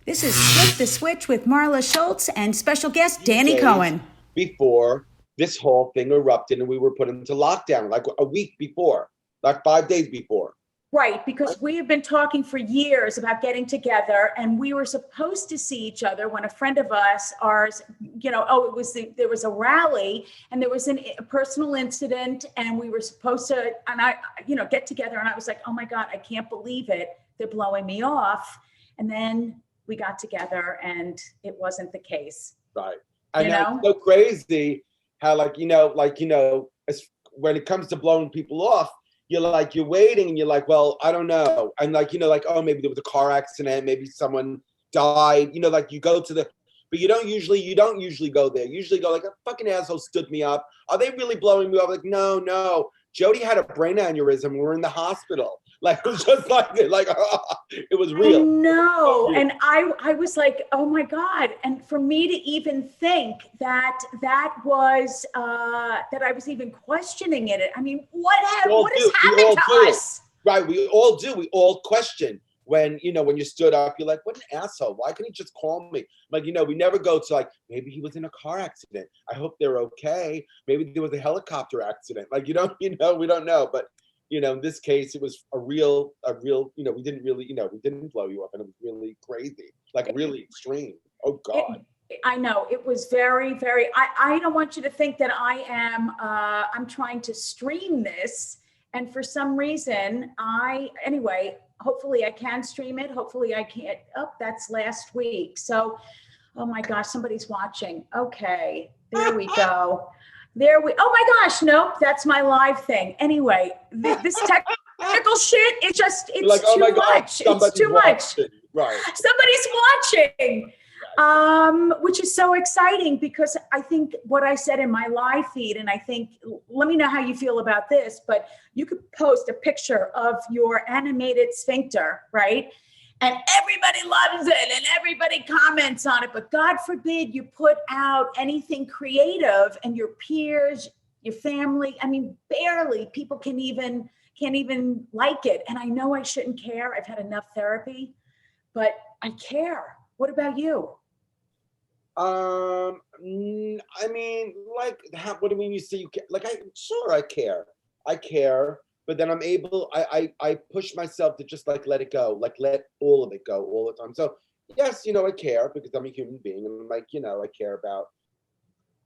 This is Flip the Switch with Marla Schultz and special guest Danny Days Cohen. before this whole thing erupted and we were put into lockdown, like a week before, like 5 days before. Right, because we have been talking for years about getting together, and we were supposed to see each other when a friend of ours, there was a rally, and there was a personal incident, and we were supposed to, get together, and I was like, oh my God, I can't believe it. They're blowing me off. And then we got together, and it wasn't the case. Right. I know. It's so crazy how, when it comes to blowing people off, you're waiting and you're like, well, I don't know. And oh, maybe there was a car accident, maybe someone died, you go to but you don't usually go there. You usually go like, a fucking asshole stood me up. Are they really blowing me up? Like, no. Jody had a brain aneurysm. We're in the hospital. Like, it was just it was real. No, and I was like, oh my God. And for me to even think that was, that I was even questioning it. I mean, what has happened to us? Right, we all do. We all question when you stood up, you're like, what an asshole. Why couldn't he just call me? Like, we never go to maybe he was in a car accident. I hope they're okay. Maybe there was a helicopter accident. We don't know. But, in this case, it was a real, we didn't blow you up, and it was really crazy, really extreme. Oh God. I know it was very, very, I don't want you to think that I'm trying to stream this. And for some reason, hopefully I can stream it. Hopefully I can't. Oh, that's last week. So, oh my gosh, somebody's watching. Okay, there we go. Oh my gosh, nope, that's my live thing. Anyway, this technical shit, it's too much. It's too much. Right. Somebody's watching. Which is so exciting, because I think what I said in my live feed, and I think, let me know how you feel about this, but you could post a picture of your animated sphincter, right? And everybody loves it and everybody comments on it, but God forbid you put out anything creative and your peers, your family, I mean, barely people can't even like it. And I know I shouldn't care. I've had enough therapy, but I care. What about you? I mean, what do you mean you say you care? I care, but then I push myself to just let it go, let all of it go all the time. So yes, I care because I'm a human being, and I care about,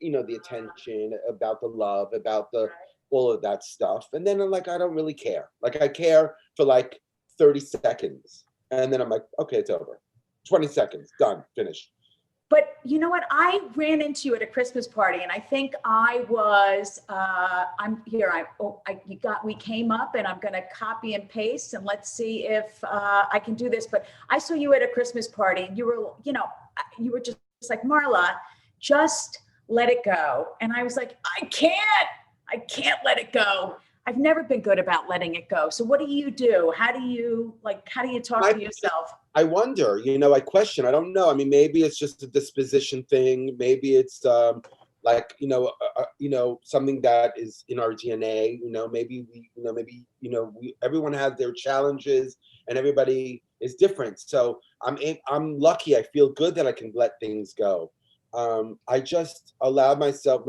the attention, about the love, about all of that stuff. And then I don't really care. I care for 30 seconds, and then I'm like, okay, it's over. 20 seconds, done, finished. But you know what? I ran into you at a Christmas party, and I think I was, we came up, and I'm going to copy and paste, and let's see if I can do this. But I saw you at a Christmas party, and you were just like, Marla, just let it go. And I was like, I can't let it go. I've never been good about letting it go. So what do you do? How do you talk to yourself? I wonder, I question, I don't know. I mean, maybe it's just a disposition thing. Maybe it's something that is in our DNA, everyone has their challenges and everybody is different. So I'm lucky. I feel good that I can let things go. I just allow myself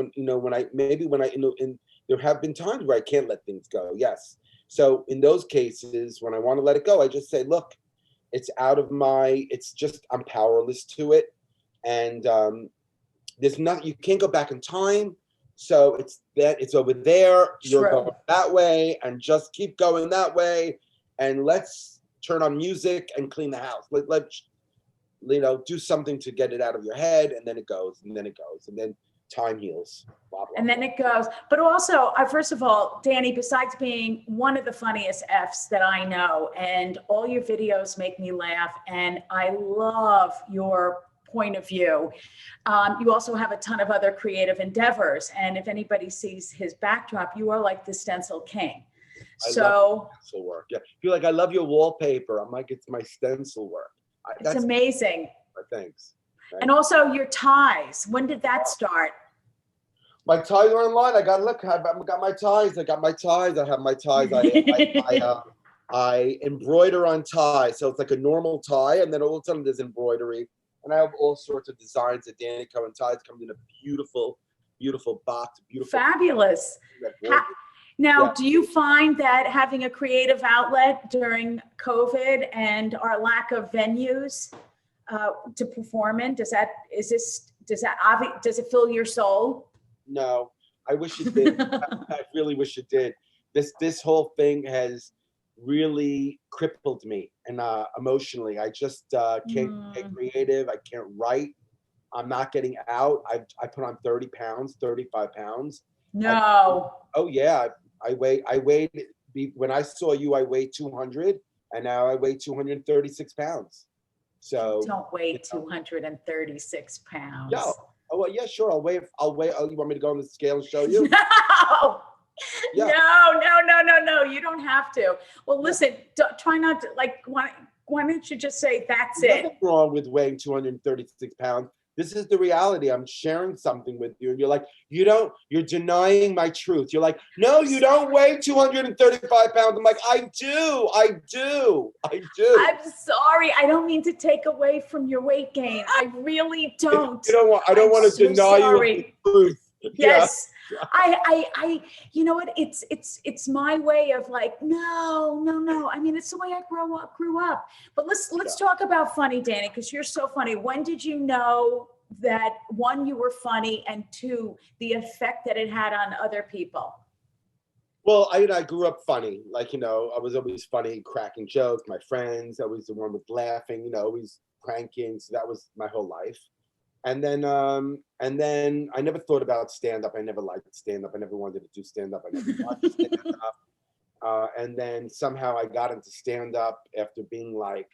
there have been times where I can't let things go. Yes. So in those cases, when I want to let it go, I just say, look, I'm powerless to it. And there's nothing, you can't go back in time. So it's over there. You're going that way, and just keep going that way. And let's turn on music and clean the house. Let's do something to get it out of your head, and then it goes, and then time heals. Blah, blah, and then it goes. But also, first of all, Danny, besides being one of the funniest Fs that I know, and all your videos make me laugh, and I love your point of view. You also have a ton of other creative endeavors. And if anybody sees his backdrop, you are like the stencil king. I love stencil work. Yeah. You're like, I love your wallpaper. I'm like, it's my stencil work. It's amazing. Thanks. And also your ties. When did that start? My ties are online. I got my ties. I have my ties. I embroider on ties. So it's like a normal tie, and then all of a sudden there's embroidery. And I have all sorts of designs that Danny Cohen ties come in a beautiful, beautiful box. Beautiful. Fabulous. Now, do you find that having a creative outlet during COVID and our lack of venues to perform in, does it fill your soul? No, I wish it did. I really wish it did. This whole thing has really crippled me and emotionally. I just can't get creative. I can't write. I'm not getting out. I put on 30 pounds, 35 pounds. No. Oh yeah. I weighed when I saw you, I weighed 200, and now I weigh 236 pounds. So don't weigh 236 pounds. Yeah. Oh well, yeah, sure. I'll weigh. Oh, you want me to go on the scale and show you? No. Yeah. No. You don't have to. Well, listen. Try not to. Like, why don't you just say that's There's it? nothing wrong with weighing 236 pounds. This is the reality. I'm sharing something with you, and you're like, you're denying my truth. You're like, no, you don't weigh 235 pounds. I'm like, I do. I'm sorry. I don't mean to take away from your weight gain. I really don't. I don't want to deny you the truth. Yes. Yeah. I you know what? It's my way of like, no. I mean, it's the way I grew up. But let's talk about funny, Danny, because you're so funny. When did you know that, one, you were funny, and two, the effect that it had on other people? Well, I grew up funny. Like, I was always funny, cracking jokes. My friends, always the one with laughing, always pranking. So that was my whole life. And then I never thought about stand-up. I never liked stand-up. I never wanted to do stand-up. I never watched stand-up. And then somehow I got into stand-up after being like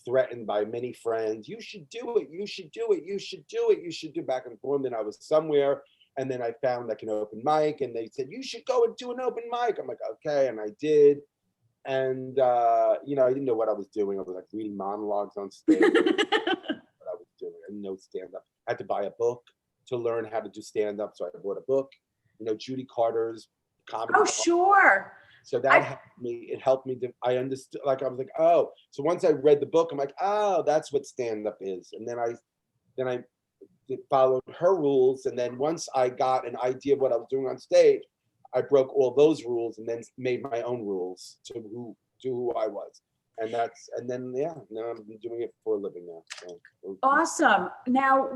threatened by many friends. You should do it. You should do it. You should do it. You should do back and forth. And then I was somewhere, and then I found like an open mic, and they said, you should go and do an open mic. I'm like, okay. And I did. And, I didn't know what I was doing. I was like reading monologues on stage. No stand-up. I had to buy a book to learn how to do stand-up, so I bought a book. Judy Carter's comedy. Oh, sure. So that helped me. It helped me. I understood. Like I was like, oh. So once I read the book, I'm like, oh, that's what stand-up is. And then I followed her rules. And then once I got an idea of what I was doing on stage, I broke all those rules and then made my own rules to who I was. And now I'm doing it for a living now. So. Awesome. Now,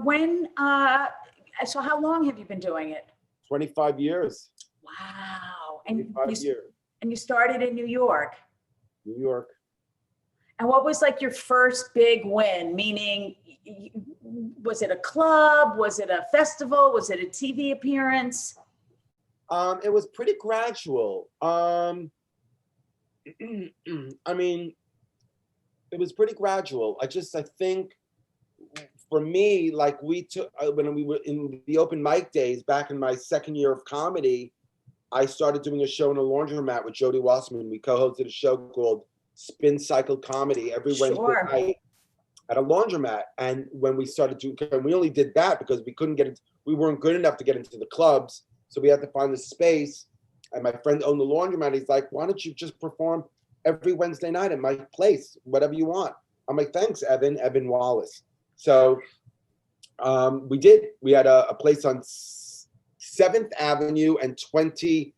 so how long have you been doing it? 25 years. Wow. 25 years. And you started in New York. New York. And what was like your first big win? Meaning, was it a club? Was it a festival? Was it a TV appearance? It was pretty gradual. I mean, it was pretty gradual. I think for me, like we took, when we were in the open mic days, back in my second year of comedy, I started doing a show in a laundromat with Jody Wasserman. We co-hosted a show called Spin Cycle Comedy every Wednesday night at a laundromat. And when we started doing, we only did that because we weren't good enough to get into the clubs. So we had to find a space. And my friend owned the laundromat. He's like, why don't you just perform every Wednesday night at my place, whatever you want. I'm like, thanks, Evan Wallace. So we did. We had a place on 7th Avenue and 20th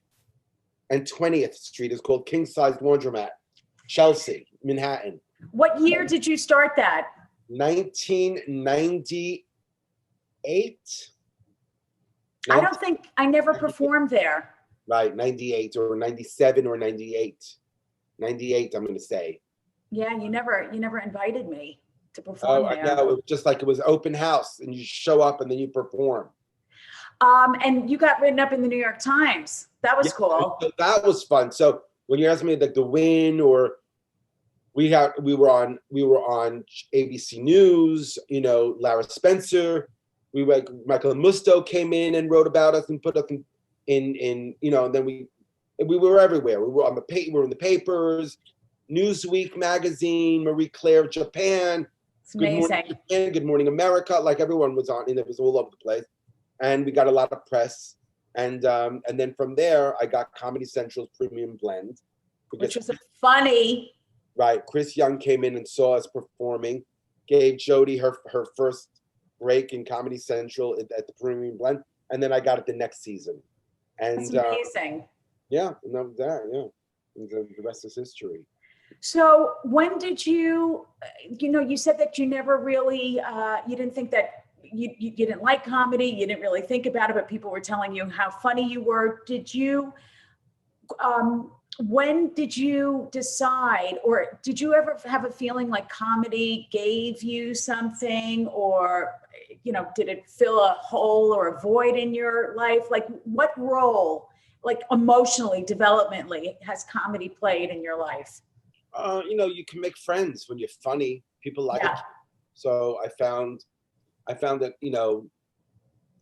Street. It's called King Size Laundromat, Chelsea, Manhattan. What year did you start that? 1998. I never performed there. Right, 98 or 97 or 98. 98, I'm going to say. Yeah, you never invited me to perform there. No, it was just like it was open house, and you show up and then you perform. And you got written up in the New York Times. That was cool. That was fun. So when you asked me like the win, or we were on ABC News, Lara Spencer, Michael Musto came in and wrote about us and put us in, and then we were everywhere. We were in the papers, Newsweek magazine, Marie Claire Japan, it's amazing. Good Morning Japan, Good Morning America, like everyone was on, and it was all over the place. And we got a lot of press. And then from there, I got Comedy Central's Premium Blend. Which was funny. Right. Chris Young came in and saw us performing, gave Jody her first break in Comedy Central at the Premium Blend, and then I got it the next season. And That's amazing. yeah, and that was that. Yeah, and the rest is history. So when did you said that you never really, you didn't think that you didn't like comedy, you didn't really think about it, but people were telling you how funny you were. Did you, when did you decide, or did you ever have a feeling like comedy gave you something, or, did it fill a hole or a void in your life? Like what role, like emotionally, developmentally, has comedy played in your life? You can make friends when you're funny. People like you. So I found that,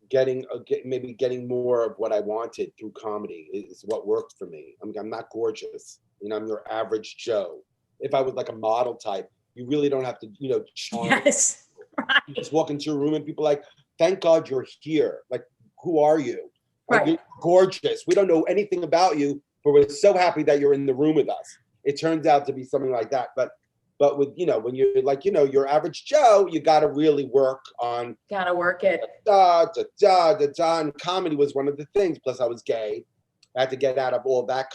getting more of what I wanted through comedy is what worked for me. I'm not gorgeous. I'm your average Joe. If I was like a model type, you really don't have to, charm. Yes. Right. You just walk into a room and people are like, thank God you're here. Like, who are you? Like, Right. You're gorgeous. We don't know anything about you, but we're so happy that you're in the room with us. It turns out to be something like that. But with, when you're like, your average Joe, you got to really work on. Got to work it. And comedy was one of the things. Plus I was gay. I had to get out of all that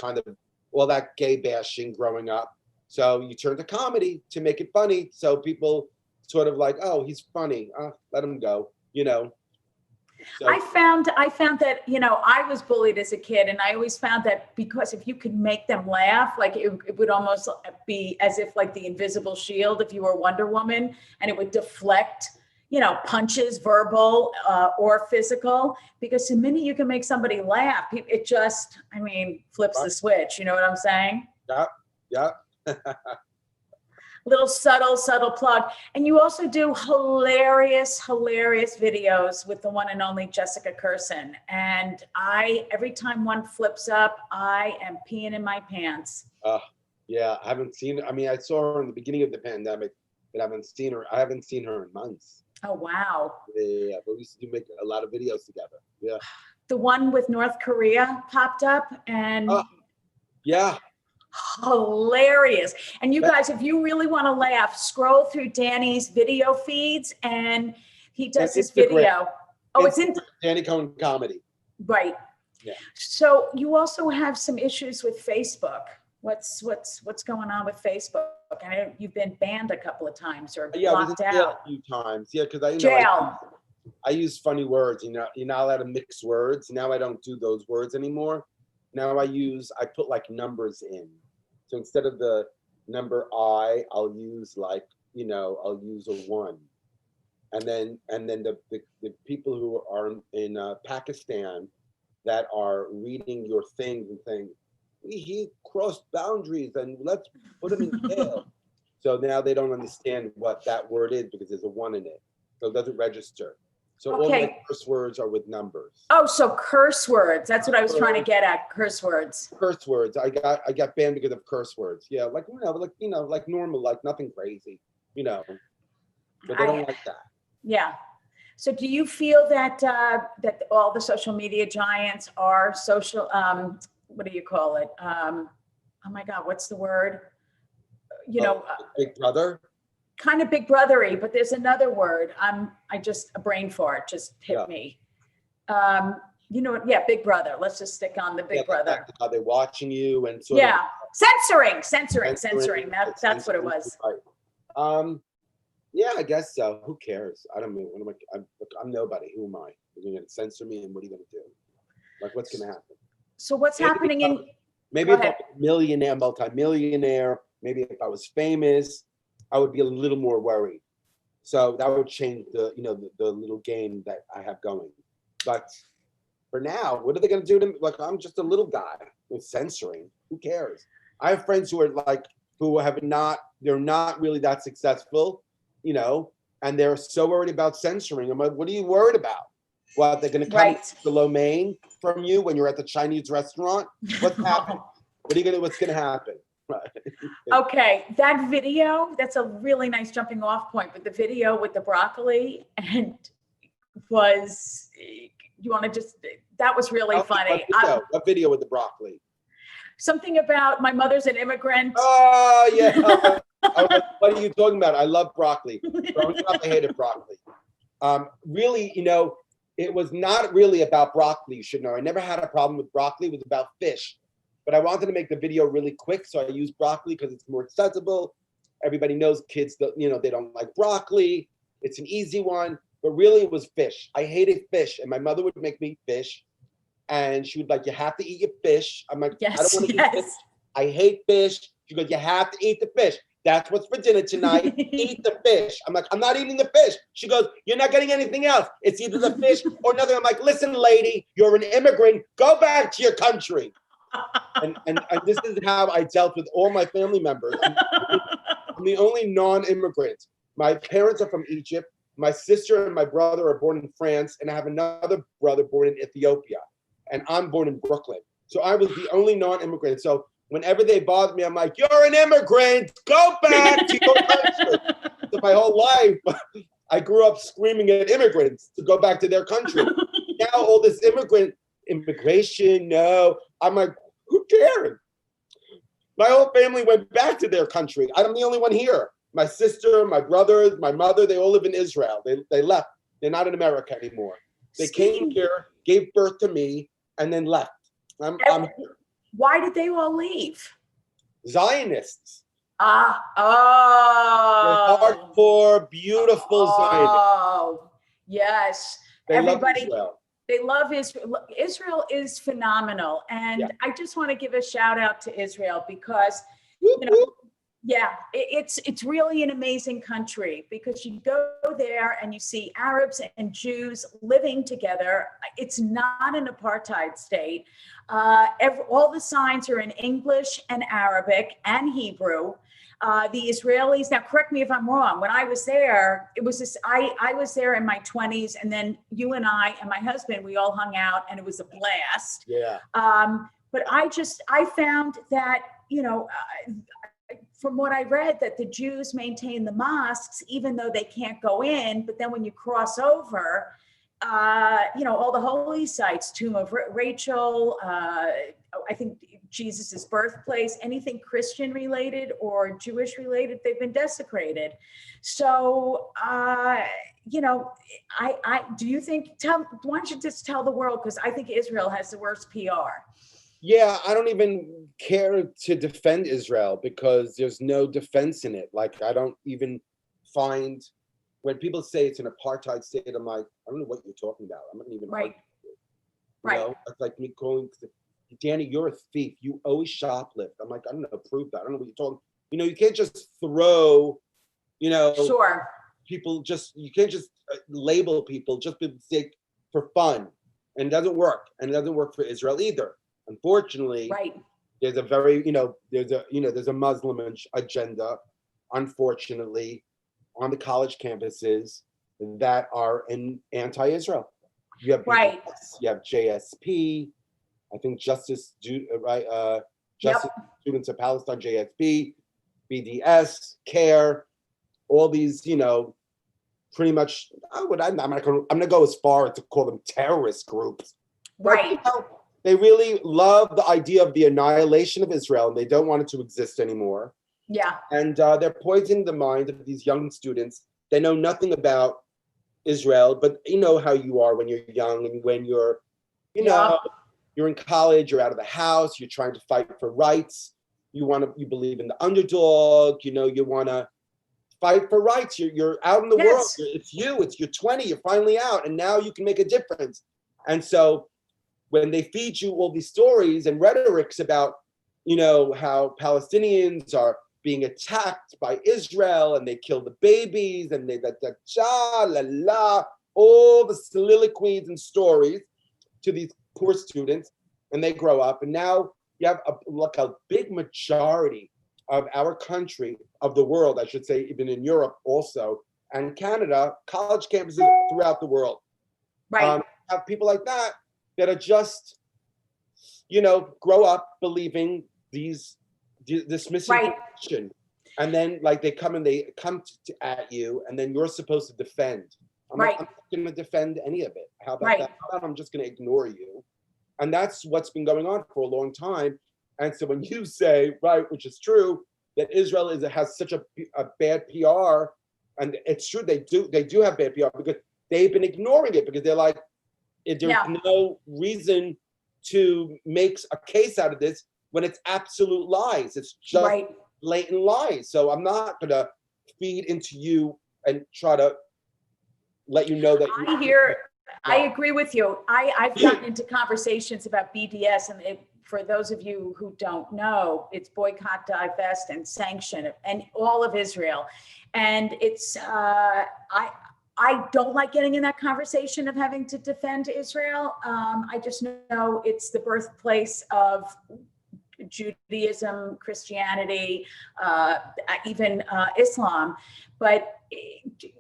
gay bashing growing up. So you turn to comedy to make it funny. So people sort of like, oh, he's funny. Let him go, So, I found that, I was bullied as a kid, and I always found that because if you could make them laugh, like it would almost be as if like the invisible shield, if you were Wonder Woman, and it would deflect, punches, verbal or physical, because the minute you can make somebody laugh, it just, flips the switch. You know what I'm saying? Yeah. Little subtle plug. And you also do hilarious videos with the one and only Jessica Curson. And every time one flips up, I am peeing in my pants. Yeah, I haven't seen her. I saw her in the beginning of the pandemic, but I haven't seen her in months. Oh, wow. Yeah, but we used to make a lot of videos together. Yeah. The one with North Korea popped up, and yeah. Hilarious. And you guys, if you really want to laugh, scroll through Danny's video feeds, and he does this video. Oh, it's in Danny Cohen comedy. Right. Yeah. So you also have some issues with Facebook. What's going on with Facebook? I know you've been banned a couple of times or blocked out a few times. Yeah, because I use funny words. You're not allowed to mix words. Now I don't do those words anymore. Now I put like numbers in. So instead of the number I'll use I'll use a 1. And then the people who are in Pakistan that are reading your things and saying, he crossed boundaries and let's put him in jail. So now they don't understand what that word is because there's a 1 in it. So it doesn't register. So all my curse words are with numbers. Oh, so curse words. That's what I was trying to get at. Curse words. Curse words. I got banned because of curse words. Yeah, like normal, like nothing crazy, But they don't like that. Yeah. So do you feel that that all the social media giants are social what do you call it? Oh my God, what's the word? Big brother. Kind of big brothery, but there's another word. A brain fart just hit me. Big brother. Let's just stick on the big brother. Are they watching you and censoring? That's what it was. Right. Yeah, I guess so. Who cares? I don't mean. I'm nobody. Who am I? You're going to censor me, and what are you going to do? Like, what's going to happen? So what's happening in? Maybe if I was a millionaire, multi-millionaire, maybe if I was famous, I would be a little more worried. So that would change the little game that I have going. But for now, what are they going to do to me? Like, I'm just a little guy with censoring. Who cares? I have friends who are they're not really that successful, and they're so worried about censoring. I'm like, what are you worried about? What, they're going to come to lo mein from you when you're at the Chinese restaurant? What's happening? What's going to happen? Okay, that video, that's a really nice jumping off point, but the video with the broccoli that was really funny. What video with the broccoli? Something about my mother's an immigrant. Oh, yeah. I was like, what are you talking about? I love broccoli. Growing up, I hated broccoli. Really, it was not really about broccoli, you should know. I never had a problem with broccoli. It was about fish. But I wanted to make the video really quick, so I used broccoli because it's more accessible. Everybody knows kids, they don't like broccoli. It's an easy one. But really, it was fish. I hated fish, and my mother would make me fish. And she would like, you have to eat your fish. I'm like, Yes, I don't want to yes. eat fish. I hate fish. She goes, you have to eat the fish. That's what's for dinner tonight. Eat the fish. I'm like, I'm not eating the fish. She goes, you're not getting anything else. It's either the fish or nothing. I'm like, listen, lady, you're an immigrant. Go back to your country. And this is how I dealt with all my family members. I'm the only non-immigrant. My parents are from Egypt. My sister and my brother are born in France, and I have another brother born in Ethiopia, and I'm born in Brooklyn. So I was the only non-immigrant. So whenever they bothered me, I'm like, you're an immigrant, go back to your country. So my whole life, I grew up screaming at immigrants to go back to their country. Now all this immigration, no. I'm like, who cares? My whole family went back to their country. I'm the only one here. My sister, my brothers, my mother, they all live in Israel. They left. They're not in America anymore. They came here, gave birth to me, and then left. I'm Why did they all leave? Zionists. Oh. They're hardcore, beautiful Zionists. Oh, yes. They Everybody, love Israel. they love Israel. Israel is phenomenal. And Yeah. I just want to give a shout out to Israel because, Whoop, whoop. yeah, it's really an amazing country because you go there and you see Arabs and Jews living together. It's not an apartheid state. All the signs are in English and Arabic and Hebrew. The Israelis, now correct me if I'm wrong, when I was there, it was this, I was there in my 20s, and then you and I and my husband, we all hung out and it was a blast. Yeah. But I found that, from what I read, that the Jews maintain the mosques, even though they can't go in. But then when you cross over, all the holy sites, Tomb of Rachel, I think Jesus's birthplace, anything Christian related or Jewish related, they've been desecrated. So, do you think, why don't you just tell the world? Because I think Israel has the worst PR. Yeah, I don't even care to defend Israel because there's no defense in it. Like, I don't even find, when people say it's an apartheid state, I'm like, I don't know what you're talking about. I'm not even Right. Right. It's like me calling, Danny, you're a thief. You always shoplift. I'm like, I don't know, prove that. I don't know what you're talking. You can't just throw, Sure. people you can't just label people just for the sake for fun. And it doesn't work. And it doesn't work for Israel either. Unfortunately, Right. there's a very, there's a Muslim agenda, unfortunately, on the college campuses that are anti-Israel. You have Right. BDS, you have JSP, I think Justice Students of Palestine, JSP, BDS, CARE, all these, pretty much, I'm gonna go as far as to call them terrorist groups. Right. But, they really love the idea of the annihilation of Israel, and they don't want it to exist anymore. Yeah. And they're poisoning the mind of these young students. They know nothing about Israel, but you know how you are when you're young and when you're, you're in college, you're out of the house, you're trying to fight for rights. You believe in the underdog, you want to fight for rights. You're out in the world. It's you're 20, you're finally out, and now you can make a difference. And so when they feed you all these stories and rhetorics about, how Palestinians are being attacked by Israel and they kill the babies and they all the soliloquies and stories to these poor students, and they grow up, and now you have a big majority of our country, of the world, I should say, even in Europe also, and Canada, college campuses throughout the world. Right. Have people like that are just, grow up believing this misinformation. And then they come at you, and then you're supposed to defend. I'm not going to defend any of it. How about that? How about I'm just going to ignore you? And that's what's been going on for a long time. And so when you say, right, which is true, that Israel has such a bad PR, and it's true, they do have bad PR because they've been ignoring it because they're like, there's no reason to make a case out of this when it's absolute lies. It's just blatant lies. So I'm not gonna feed into you and try to let you know that I agree with you. I've gotten into conversations about BDS, and for those of you who don't know, it's boycott, divest, and sanction, and all of Israel. And it's I don't like getting in that conversation of having to defend Israel. I just know it's the birthplace of Judaism, Christianity, even Islam. But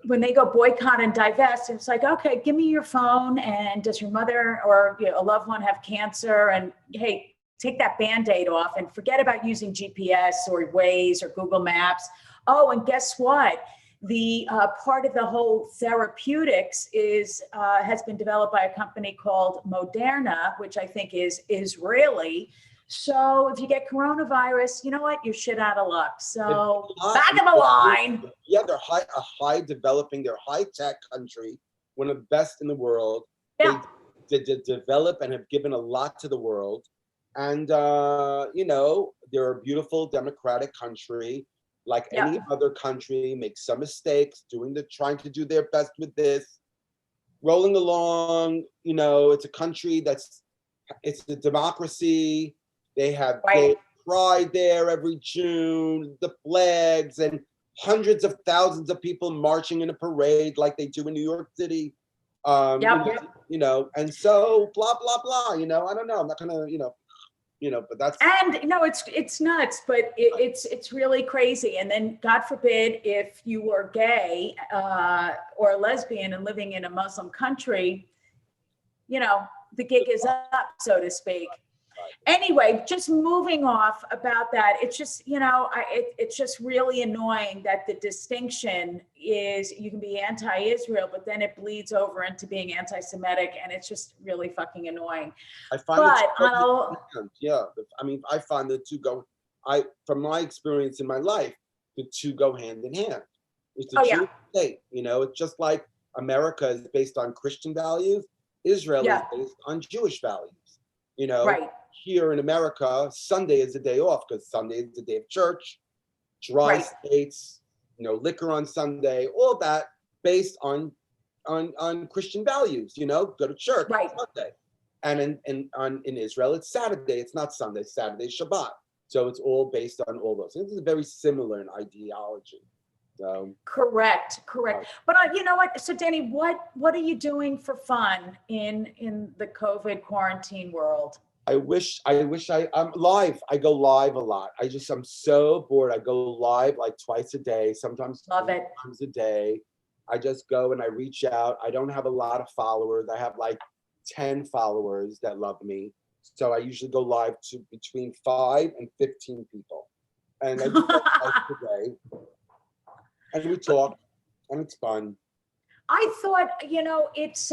when they go boycott and divest, it's like, okay, give me your phone. And does your mother or a loved one have cancer? And hey, take that Band-Aid off and forget about using GPS or Waze or Google Maps. Oh, and guess what? The part of the whole therapeutics has been developed by a company called Moderna, which I think is Israeli. So if you get coronavirus, you know what? You're shit out of luck. So back of the line. Yeah, they're they're high-tech country, one of the best in the world. Yeah. They develop and have given a lot to the world. And, they're a beautiful democratic country. Like any other country, make some mistakes, trying to do their best with this, rolling along. It's a country it's a democracy. They have pride there every June, the flags, and hundreds of thousands of people marching in a parade like they do in New York City. And so blah blah blah. I don't know. I'm not gonna, but that's, and it's nuts, but it's really crazy. And then God forbid if you were gay or a lesbian and living in a Muslim country, the gig is up, so to speak. Anyway, just moving off about that, it's just, it's just really annoying that the distinction is you can be anti-Israel, but then it bleeds over into being anti-Semitic, and it's just really fucking annoying. I find I find the two go, from my experience in my life, the two go hand in hand. It's a Jewish state, it's just like America is based on Christian values, Israel is based on Jewish values, Here in America, Sunday is a day off because Sunday is the day of church, dry states, liquor on Sunday, all that based on Christian values, go to church on Sunday. And in Israel, it's Saturday, it's not Sunday, Saturday, Shabbat. So it's all based on all those. This is very similar in ideology. So, correct. But you know what? So Danny, what are you doing for fun in the COVID quarantine world? I'm live. I go live a lot. I'm so bored. I go live like twice a day, sometimes times a day. I just go and I reach out. I don't have a lot of followers. I have like 10 followers that love me. So I usually go live to between 5 and 15 people. And I do that twice a day. And we talk, and it's fun. I thought, it's,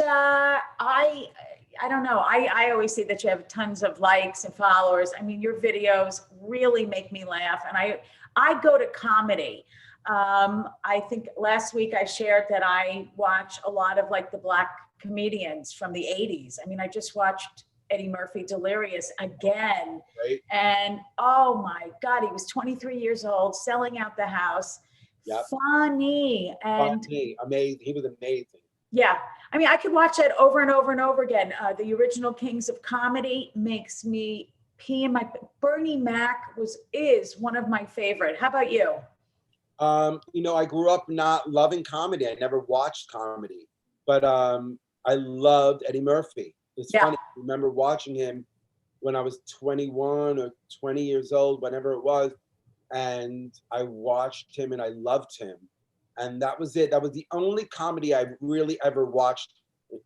I don't know. I always see that you have tons of likes and followers. I mean, your videos really make me laugh. And I go to comedy. I think last week I shared that I watch a lot of like the Black comedians from the 80s. I mean, I just watched Eddie Murphy Delirious again. Right. And oh my God, he was 23 years old, selling out the house. Yep. Funny. And amazing. He was amazing. Yeah. I mean, I could watch that over and over and over again. The original Kings of Comedy makes me pee in my... Bernie Mac is one of my favorite. How about you? I grew up not loving comedy. I never watched comedy, but I loved Eddie Murphy. It's funny. I remember watching him when I was 21 or 20 years old, whenever it was. And I watched him and I loved him. And that was it. That was the only comedy I really ever watched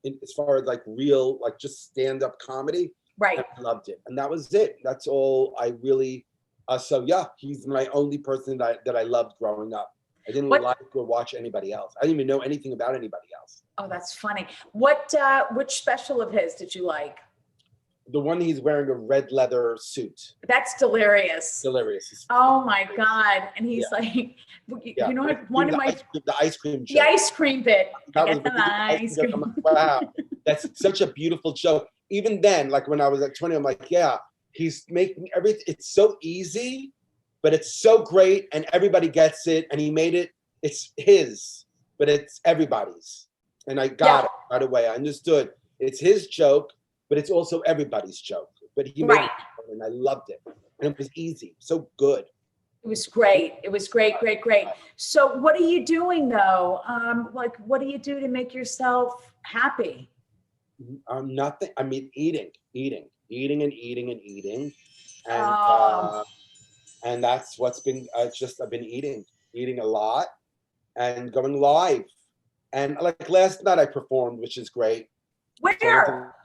as far as like real, like just stand-up comedy. Right. I loved it. And that was it. That's all I really, he's my only person that I loved growing up. I didn't like or watch anybody else. I didn't even know anything about anybody else. Oh, that's funny. Which special of his did you like? the one he's wearing a red leather suit. That's delirious. Delirious. Oh my God. And he's like, you know what? One of my, the ice cream the joke. ice cream bit. That I was get the ice I'm cream. like, wow, that's such a beautiful joke. Even then, like when I was like 20, I'm like, yeah, he's making everything. It's so easy, but it's so great, and everybody gets it. And he made it. It's his, but it's everybody's. And I got it right away. I understood. It's his joke, but it's also everybody's joke. But he made it, and I loved it. And it was easy, so good. It was great. It was great, great, great. So what are you doing though? Like, what do you do to make yourself happy? Nothing. I mean, eating, and that's what's been. Just I've been eating a lot, and going live. And like last night, I performed, which is great. Where?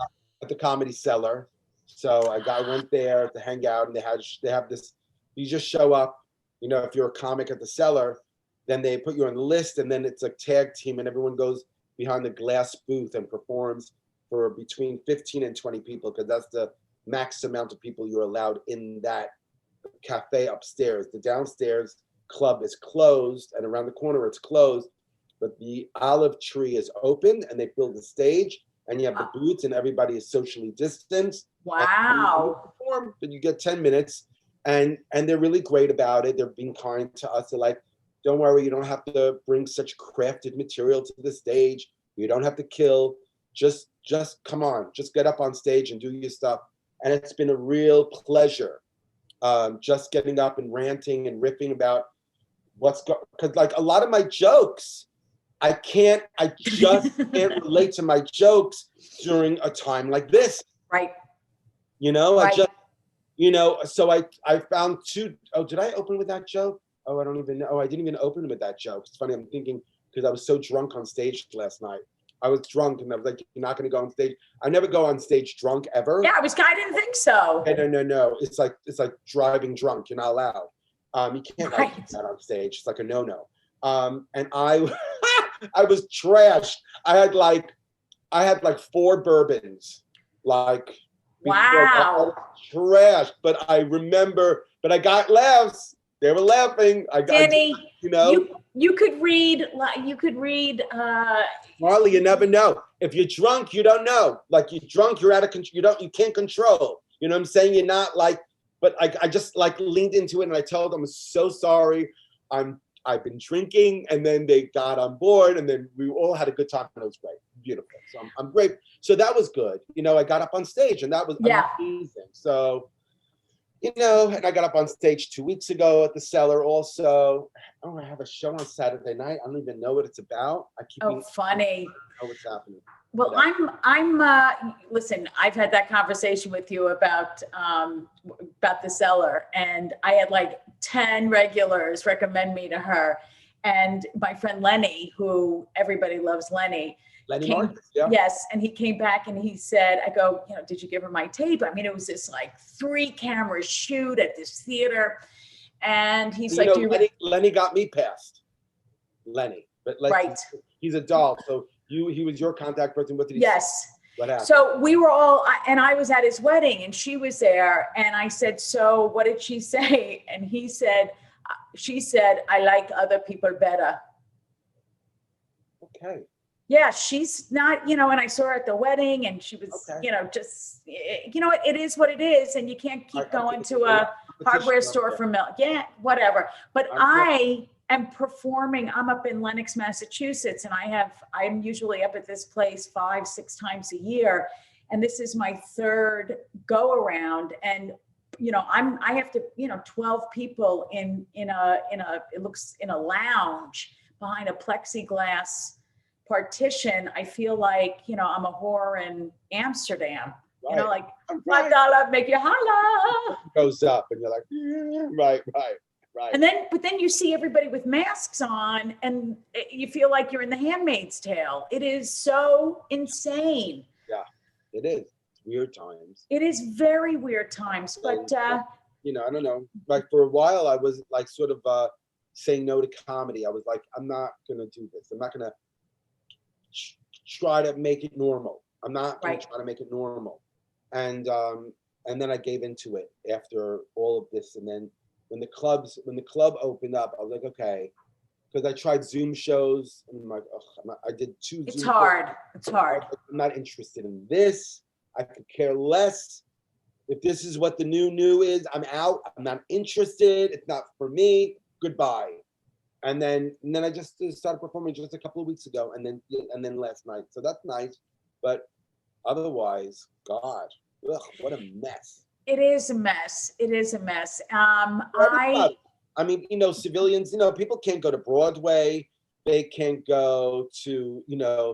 At the Comedy Cellar. So I went there to hang out, and they have this. You just show up. You know, if you're a comic at the Cellar, then they put you on the list, and then it's a tag team, and everyone goes behind the glass booth and performs for between 15 and 20 people, because that's the max amount of people you're allowed in that cafe upstairs. The downstairs club is closed, and around the corner it's closed, but the olive tree is open, and they build the stage, and you have the booths, and everybody is socially distanced. Wow. And you perform, but you get 10 minutes, and they're really great about it. They're being kind to us. They're like, don't worry, you don't have to bring such crafted material to the stage. You don't have to kill. Just come on, just get up on stage and do your stuff. And it's been a real pleasure, just getting up and ranting and riffing about because like a lot of my jokes, I just can't relate to my jokes during a time like this. Right. You know, Right. I just, so I found two. Oh, did I open with that joke? Oh, I don't even know. Oh, I didn't even open with that joke. It's funny. I'm thinking because I was so drunk on stage last night. I was drunk, and I was like, "You're not going to go on stage." I never go on stage drunk ever. Yeah, I didn't think so. No. It's like driving drunk. You're not allowed. You can't Right. do that on stage. It's like a no-no. And I I was trashed. I had like 4 bourbons. Like, Wow. Trashed. But I remember. But I got laughs. They were laughing. Danny, you could read. Marla, you never know. If you're drunk, you don't know. Like you're drunk, you're out of control. You can't control. You know what I'm saying? You're not like. But I just like leaned into it, and I told them, I'm so sorry. I've been drinking, and then they got on board, and then we all had a good time, and it was great, beautiful. So I'm great. So that was good. I got up on stage, and that was amazing. So. And I got up on stage 2 weeks ago at the Cellar also. Oh, I have a show on Saturday night. I don't even know what it's about. Funny. I don't know what's happening. Well, listen, I've had that conversation with you about the Cellar, and I had like 10 regulars recommend me to her. And my friend Lenny, who everybody loves Lenny, yes. And he came back and he said, I go, did you give her my tape? I mean, it was this like 3-camera shoot at this theater. And he's like, Lenny got me passed. Lenny. But right. He's a doll. So he was your contact person. What did he say? What happened? So we were all, and I was at his wedding, and she was there. And I said, so what did she say? And she said, I like other people better. Okay. Yeah, she's not, and I saw her at the wedding, and she was, just, it is what it is, and you can't keep going to a hardware store for milk. Yeah, whatever. But I am performing. I'm up in Lenox, Massachusetts, and I'm usually up at this place 5-6 times a year, and this is my 3rd go around, and I have to, 12 people in a lounge behind a plexiglass partition. I feel like, I'm a whore in Amsterdam. Right. Like $5 make you holla. Goes up, and you're like, right. And then you see everybody with masks on, and you feel like you're in The Handmaid's Tale. It is so insane. Yeah, it is. It's weird times. It is very weird times, but I don't know. Like for a while, I was like sort of saying no to comedy. I was like, I'm not gonna do this. I'm not gonna try to make it normal. I'm not going to try to make it normal. and then I gave into it after all of this. And then when the club opened up, I was like, okay, because I tried Zoom shows, and I'm like, ugh, I did 2 It's Zoom hard. shows. It's hard. I'm not interested in this. I could care less. If this is what the new is, I'm out. I'm not interested. It's not for me. Goodbye. And then I just started performing just a couple of weeks ago, and then last night. So that's nice, but otherwise, God, ugh, what a mess. It is a mess. It is a mess. I mean, civilians, people can't go to Broadway. They can't go to,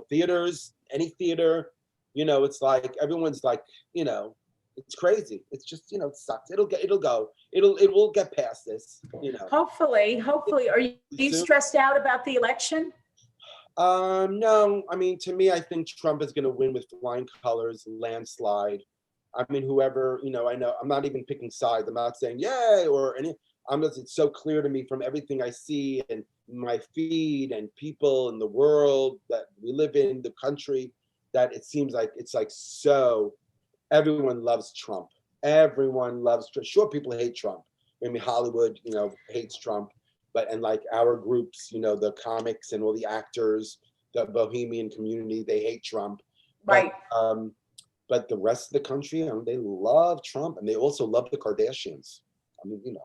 theaters, any theater. It's like everyone's like, it's crazy. It's just, it sucks. It will get past this, Hopefully. Are you stressed out about the election? No, I mean, to me, I think Trump is going to win with flying colors, landslide. I mean, whoever, I know, I'm not even picking sides. I'm not saying yay or any. It's so clear to me from everything I see and my feed and people in the world that we live in, the country, that it seems like it's like so everyone loves Trump. Everyone loves Trump. Sure, people hate Trump. I mean, Hollywood, hates Trump, and like our groups, the comics and all the actors, the bohemian community, they hate Trump. Right. But the rest of the country, they love Trump, and they also love the Kardashians. I mean,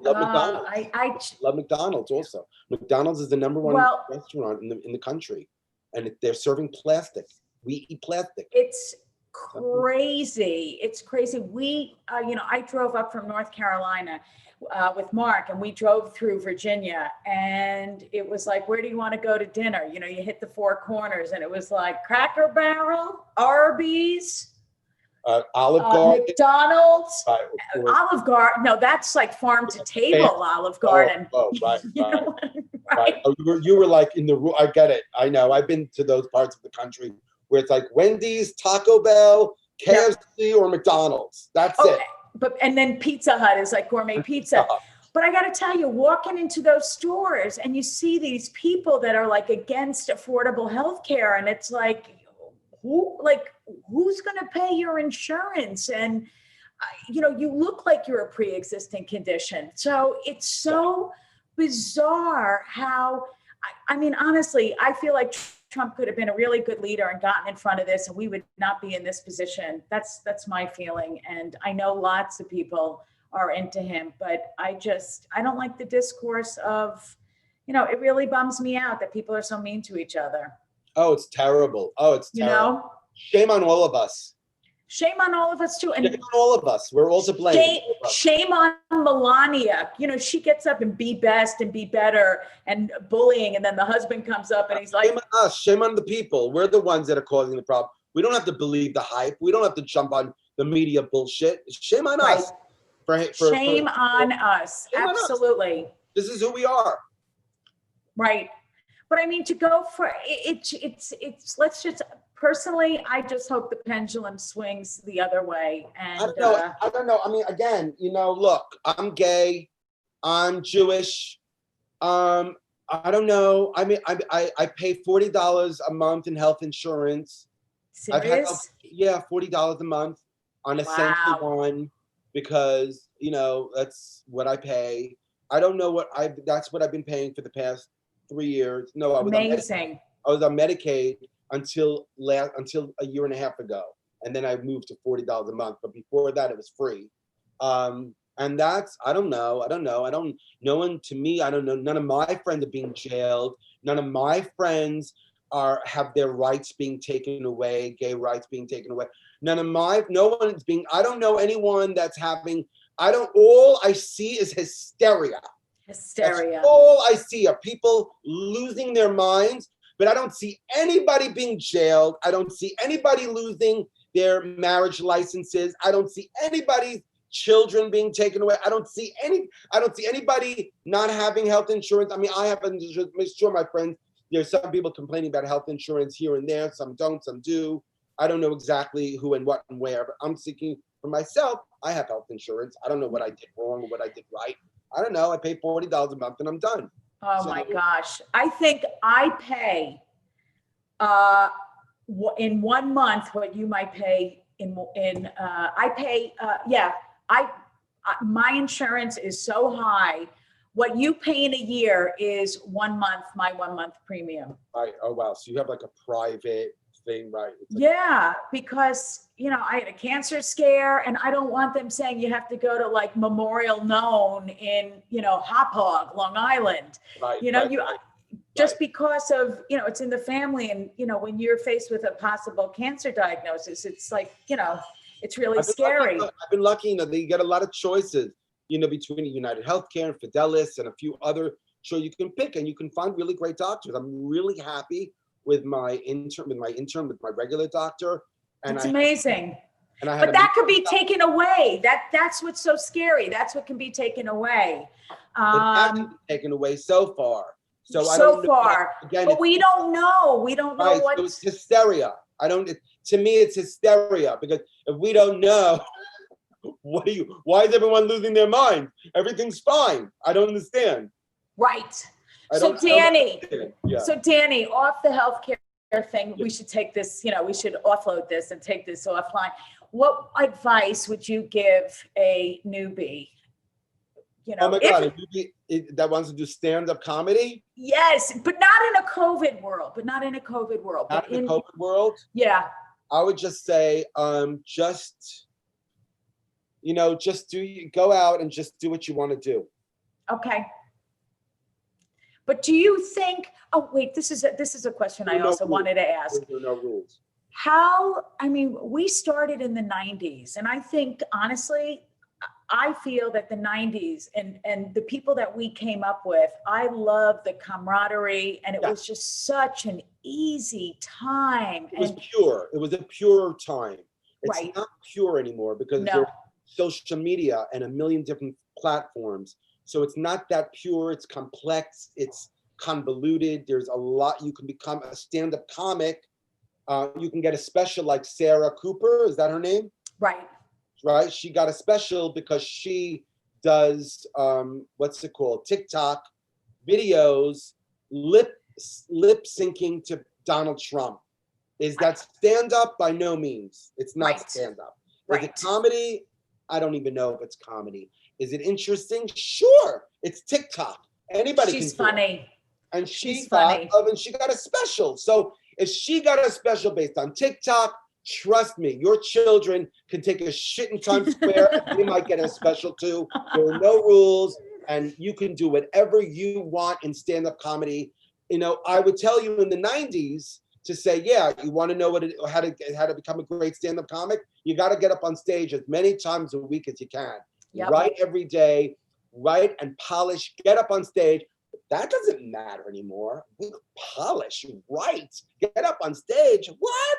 love McDonald's. I love McDonald's also. McDonald's is the #1 restaurant in the country, and they're serving plastic. We eat plastic. It's crazy. It's crazy. We, I drove up from North Carolina with Mark, and we drove through Virginia, and it was like, where do you want to go to dinner? You hit the 4 corners, and it was like Cracker Barrel, Arby's, Olive Garden, McDonald's, Olive Garden. No, that's like farm to table Olive Garden. Right. Oh, you were like in the room. I get it. I know. I've been to those parts of the country where it's like Wendy's, Taco Bell, KFC, or McDonald's. That's it. And then Pizza Hut is like gourmet pizza. But I got to tell you, walking into those stores and you see these people that are like against affordable health care, and it's like, who's going to pay your insurance? And, you look like you're a pre-existing condition. So it's so bizarre how, I mean, honestly, I feel like Trump could have been a really good leader and gotten in front of this, and we would not be in this position. That's my feeling. And I know lots of people are into him, but I don't like the discourse of, it really bums me out that people are so mean to each other. Oh, it's terrible. Shame on all of us. Shame on all of us too. And shame on all of us. We're all to blame. Shame on Melania. She gets up and be best and be better and bullying. And then the husband comes up and he's like, shame on us. Shame on the people. We're the ones that are causing the problem. We don't have to believe the hype. We don't have to jump on the media bullshit. Shame on us. Shame on us. Absolutely. This is who we are. Right. But I mean, to go for it's let's just, personally, I just hope the pendulum swings the other way. And I don't know. I mean, again, look, I'm gay, I'm Jewish. I don't know. I mean, I pay $40 a month in health insurance. Serious? $40 a month on Essential One, because that's what I pay. I don't know that's what I've been paying for the past 3 years. No, I was amazing. I was on Medicaid until a year and a half ago, and then I moved to $40 a month. But before that, it was free. And that's, I don't know. No one, to me, I don't know. None of my friends are being jailed. None of my friends have their rights being taken away, gay rights being taken away. No one is being, I don't know anyone that's having, all I see is hysteria. That's all I see are people losing their minds, but I don't see anybody being jailed. I don't see anybody losing their marriage licenses. I don't see anybody's children being taken away. I don't see anybody not having health insurance. I mean, I happen to just make sure my friends, there's some people complaining about health insurance here and there. Some don't, some do. I don't know exactly who and what and where, but I'm seeking for myself. I have health insurance. I don't know what I did wrong or what I did right. I don't know. I pay $40 a month and I'm done. Oh my gosh. I think I pay in 1 month what you might pay I pay, my insurance is so high. What you pay in a year is 1 month, my 1 month premium. Right. Oh, wow. So you have like a private thing, right? It's like, Yeah, because, I had a cancer scare and I don't want them saying you have to go to like Memorial Known in, Hauppauge, Long Island. right, Just because of, it's in the family and, when you're faced with a possible cancer diagnosis, it's like, it's really scary. I've been lucky, that you get a lot of choices, between United Healthcare and Fidelis and a few other, so you can pick and you can find really great doctors. I'm really happy with my regular doctor. And It's amazing. But that could be taken away. That's what's so scary. That's what can be taken away. It has to be taken away so far. So far. Again, but we don't know. We don't know what. So it's hysteria. To me, it's hysteria, because if we don't know, why is everyone losing their mind? Everything's fine. I don't understand. Right. So Danny, off the healthcare thing, we should take this, we should offload this and take this offline. What advice would you give a newbie? Oh my God, a newbie that wants to do stand-up comedy? Yes, but not in a COVID world. Not in a COVID world? Yeah. I would just say, go out and just do what you want to do. Okay. But do you think, this is a question I also wanted to ask. There are no rules. We started in the 90s, and I think, honestly, I feel that the 90s and the people that we came up with, I love the camaraderie, and it was just such an easy time. It was pure. It was a pure time. It's not pure anymore because there's social media and a million different platforms. So it's not that pure. It's complex. It's convoluted. There's a lot. You can become a stand-up comic. You can get a special like Sarah Cooper. Is that her name? Right. Right. She got a special because she does what's it called? TikTok videos, lip syncing to Donald Trump. Is that stand-up? By no means. It's not stand-up. Is it comedy? I don't even know if it's comedy. Is it interesting? Sure. It's TikTok. Anybody can do funny. It. And she's funny. And she got a special. So if she got a special based on TikTok, trust me, your children can take a shit in Times Square and they might get a special too. There are no rules and you can do whatever you want in stand-up comedy. I would tell you in the 90s to say, you want to know how to become a great stand-up comic? You got to get up on stage as many times a week as you can. Yep. Write every day, write and polish, get up on stage. That doesn't matter anymore. Polish, write, get up on stage. What?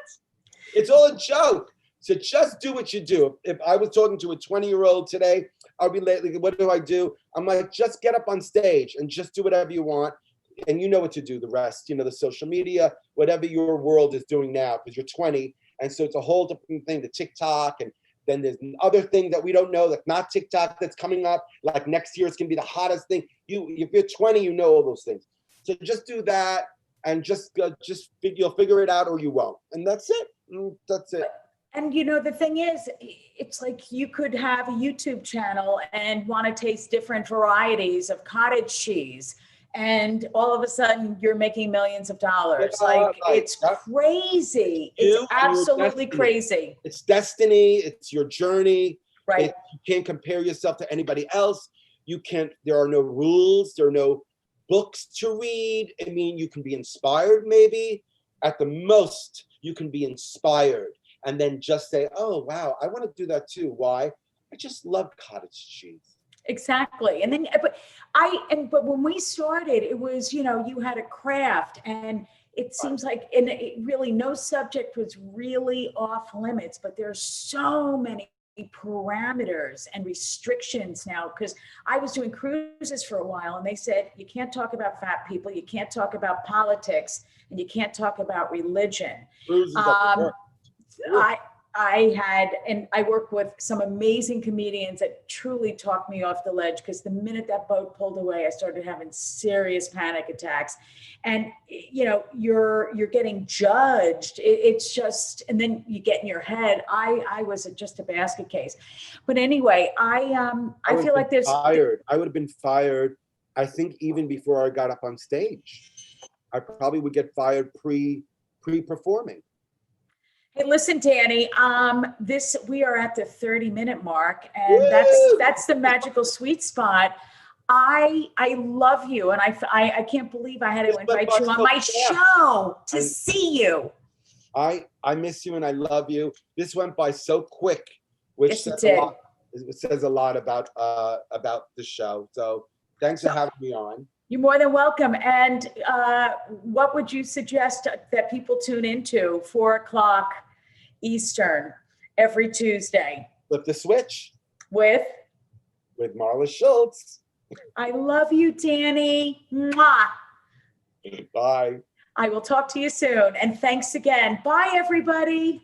It's all a joke. So just do what you do. If I was talking to a 20-year-old today, I'd be like, what do I do? I'm like, just get up on stage and just do whatever you want. And you know what to do the rest, the social media, whatever your world is doing now, because you're 20. And so it's a whole different thing, the TikTok. And then there's another thing that we don't know that's not TikTok that's coming up. Like next year, it's going to be the hottest thing. If you're 20, you know all those things. So just do that and you'll figure it out or you won't. And that's it. That's it. And the thing is, it's like you could have a YouTube channel and want to taste different varieties of cottage cheese. And all of a sudden you're making millions of dollars. It's crazy. It's absolutely crazy. It's destiny. It's your journey. Right. You can't compare yourself to anybody else. There are no rules. There are no books to read. You can be inspired maybe. At the most, you can be inspired and then just say, oh, wow, I want to do that too. Why? I just love cottage cheese. Exactly. And then, but when we started, it was, you had a craft and it seems like, and really no subject was really off limits, but there's so many parameters and restrictions now, because I was doing cruises for a while and they said, you can't talk about fat people, you can't talk about politics, and you can't talk about religion. I work with some amazing comedians that truly talked me off the ledge, because the minute that boat pulled away, I started having serious panic attacks. And you know, you're getting judged. It's just, and then you get in your head. I was just a basket case. But anyway, I feel like there's fired. I would have been fired, I think, even before I got up on stage. I probably would get fired pre-performing. Hey, listen, Danny, we are at the 30-minute mark, and Woo! that's the magical sweet spot. I love you, and I can't believe I had to invite you on my show to see you. I miss you and I love you. This went by so quick, which Yes, it says a lot about the show. So thanks for having me on. You're more than welcome. And what would you suggest that people tune into 4:00 Eastern every Tuesday? Flip the switch With Marla Schultz. I love you, Danny. Mwah. Bye. I will talk to you soon. And thanks again. Bye, everybody.